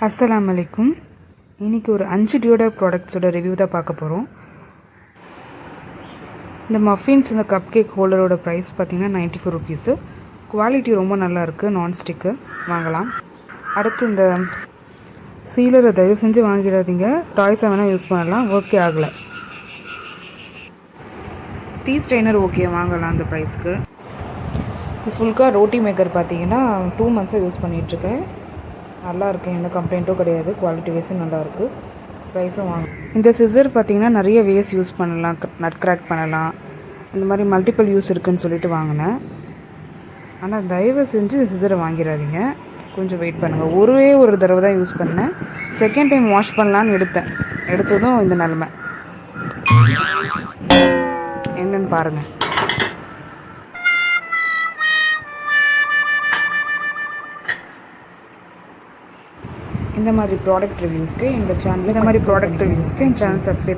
அஸ்ஸலாமு அலைக்கும். இன்றைக்கி ஒரு 5 டியோடர் ப்ராடக்ட்ஸோட ரிவ்யூ தான் பார்க்க போகிறோம். இந்த மஃபின்ஸ் இந்த கப் கேக் ஹோல்டரோட ப்ரைஸ் பார்த்திங்கன்னா 94 ருபீஸு. குவாலிட்டி ரொம்ப நல்லாயிருக்கு, நான்ஸ்டிக்கு வாங்கலாம். அடுத்து இந்த சீலரை தயவு செஞ்சு வாங்கிடாதீங்க, டாய்ஸாக வேணால் யூஸ் பண்ணலாம், ஓகே ஆகலை. டீ ஸ்ட்ரெயினர் ஓகே வாங்கலாம் அந்த ப்ரைஸ்க்கு. ஃபுல்கா ரோட்டி மேக்கர் பார்த்தீங்கன்னா 2 மந்த்ஸாக யூஸ் பண்ணிகிட்ருக்கேன். நல்லாயிருக்கு, எந்த கம்ப்ளைண்ட்டும் கிடையாது, குவாலிட்டி வைஸும் நல்லாயிருக்கு, ப்ரைஸும் வாங்க. இந்த சிசர் பார்த்திங்கன்னா நிறைய வேஸ் யூஸ் பண்ணலாம், நட் கிராக் பண்ணலாம், இந்த மாதிரி மல்டிபிள் யூஸ் இருக்குதுன்னு சொல்லிட்டு வாங்கினேன். ஆனால் தயவு செஞ்சு சிசரை வாங்கிடாதீங்க, கொஞ்சம் வெயிட் பண்ணுங்கள். ஒரே ஒரு தடவை தான் யூஸ் பண்ணேன், செகண்ட் டைம் வாஷ் பண்ணலான்னு எடுத்ததும் இந்த நிலமை என்னன்னு பாருங்கள். இந்த மாதிரி ப்ராடக்ட் ரிவ்யூஸ்க்கு என் சேனல் சப்ஸ்கிரைப்